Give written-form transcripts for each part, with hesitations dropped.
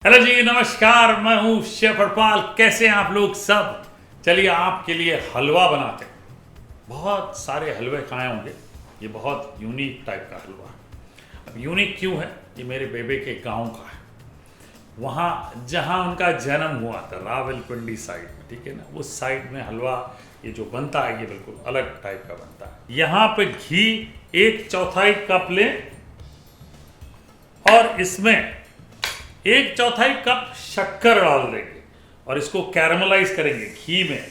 Hello जी, नमस्कार। मैं हूँ शेफ हरपाल। कैसे हैं आप लोग सब? चलिए आपके लिए हलवा बनाते हैं। बहुत सारे हलवे खाए होंगे, ये बहुत यूनिक टाइप का हलवा है। अब यूनिक क्यों है? ये मेरे बेबे के गांव का है, वहाँ जहाँ उनका जन्म हुआ था, रावलपिंडी साइड में, ठीक है ना। उस साइड में हलवा ये जो बनता है, ये बिल्कुल अलग टाइप का बनता है। यहाँ पे घी 1/4 कप लें और इसमें 1/4 कप शक्कर डाल देंगे और इसको कैरमलाइज करेंगे, घी में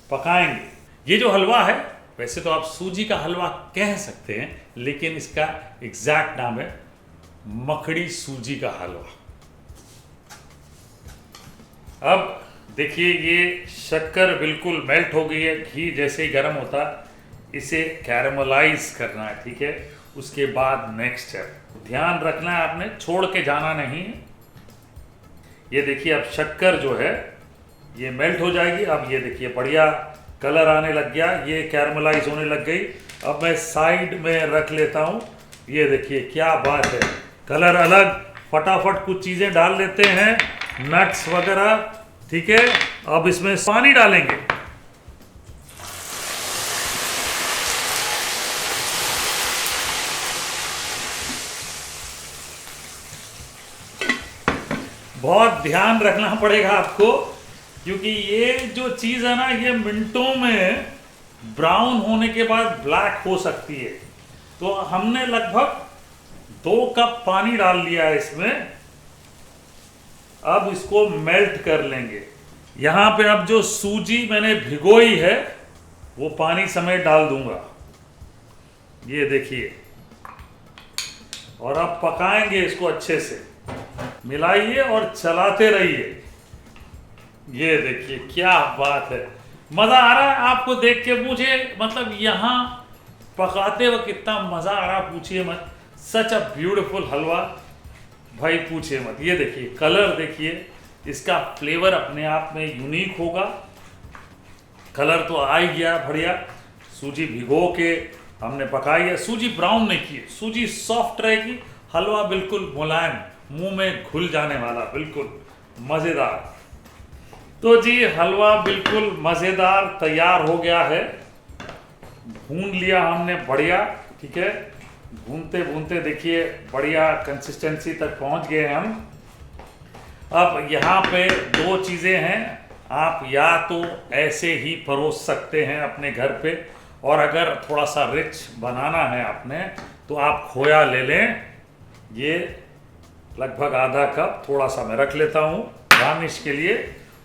पकाएंगे। ये जो हलवा है, वैसे तो आप सूजी का हलवा कह सकते हैं, लेकिन इसका एग्जैक्ट नाम है मखड़ी सूजी का हलवा। अब देखिए, ये शक्कर बिल्कुल मेल्ट हो गई है, घी जैसे ही गर्म होता है इसे कैरमलाइज करना है, ठीक है। उसके बाद नेक्स्ट है, ध्यान रखना है आपने, छोड़ के जाना नहीं है। ये देखिए, अब शक्कर जो है ये मेल्ट हो जाएगी। अब ये देखिए बढ़िया कलर आने लग गया, ये कैरमलाइज होने लग गई। अब मैं साइड में रख लेता हूँ। ये देखिए क्या बात है, कलर अलग। फटाफट कुछ चीज़ें डाल लेते हैं, नट्स वगैरह, ठीक है। अब इसमें पानी डालेंगे। बहुत ध्यान रखना पड़ेगा आपको, क्योंकि ये जो चीज़ है ना, ये मिनटों में ब्राउन होने के बाद ब्लैक हो सकती है। तो हमने लगभग 2 कप पानी डाल लिया है इसमें। अब इसको मेल्ट कर लेंगे। यहाँ पे अब जो सूजी मैंने भिगोई है वो पानी समेत डाल दूंगा, ये देखिए। और अब पकाएंगे इसको अच्छे से, मिलाइए और चलाते रहिए। ये देखिए क्या बात है, मज़ा आ रहा है आपको देख के। मुझे मतलब यहाँ पकाते वक्त कितना मज़ा आ रहा, पूछिए मत। सच अ ब्यूटीफुल हलवा, भाई पूछिए मत। ये देखिए कलर, देखिए इसका फ्लेवर अपने आप में यूनिक होगा। कलर तो आ ही गया बढ़िया। सूजी भिगो के हमने पकाई है, सूजी ब्राउन नहीं की है, सूजी सॉफ्ट रहेगी। हलवा बिल्कुल मुलायम, मुंह में घुल जाने वाला, बिल्कुल मज़ेदार। तो जी हलवा बिल्कुल मज़ेदार तैयार हो गया है। भून लिया हमने बढ़िया, ठीक है। भूनते भूनते देखिए बढ़िया कंसिस्टेंसी तक पहुंच गए हम। अब यहाँ पे 2 चीज़ें हैं, आप या तो ऐसे ही परोस सकते हैं अपने घर पे, और अगर थोड़ा सा रिच बनाना है आपने तो आप खोया ले लें। ये लगभग आधा कप, थोड़ा सा मैं रख लेता हूँ गार्निश के लिए।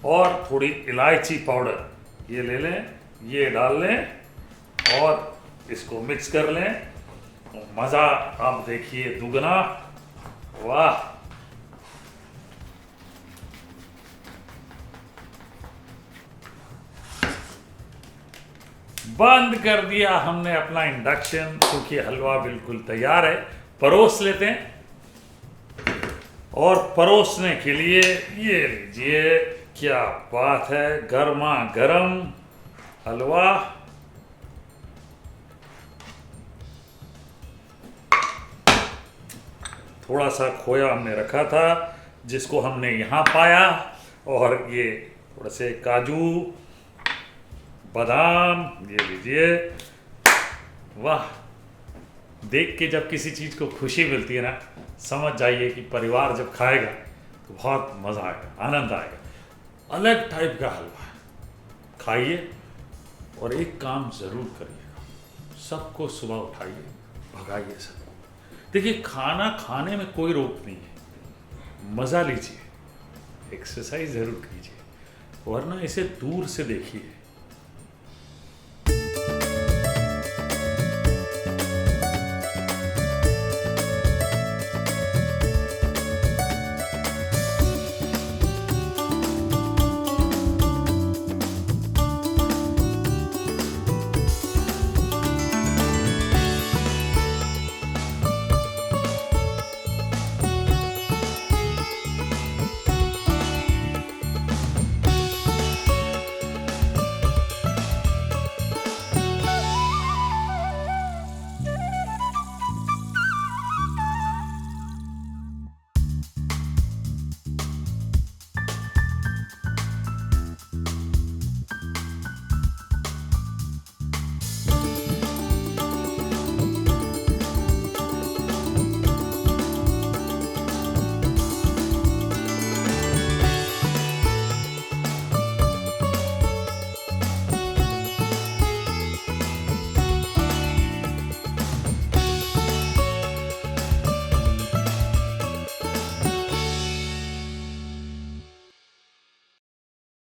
और थोड़ी इलायची पाउडर ये ले लें, ये डाल लें और इसको मिक्स कर लें। मज़ा आप देखिए दुगना। वाह, बंद कर दिया हमने अपना इंडक्शन, क्योंकि हलवा बिल्कुल तैयार है। परोस लेते हैं, और परोसने के लिए ये लीजिए, क्या बात है, गर्मा गर्म हलवा। थोड़ा सा खोया हमने रखा था जिसको हमने यहाँ पाया, और ये थोड़े से काजू बादाम, ये लीजिए। वाह, देख के जब किसी चीज़ को खुशी मिलती है ना, समझ जाइए कि परिवार जब खाएगा तो बहुत मज़ा आएगा, आनंद आएगा। अलग टाइप का हलवा है, खाइए। और एक काम ज़रूर करिएगा, सबको सुबह उठाइए, भगाइए सबको। देखिए खाना खाने में कोई रोक नहीं है, मज़ा लीजिए, एक्सरसाइज ज़रूर कीजिए, वरना इसे दूर से देखिए।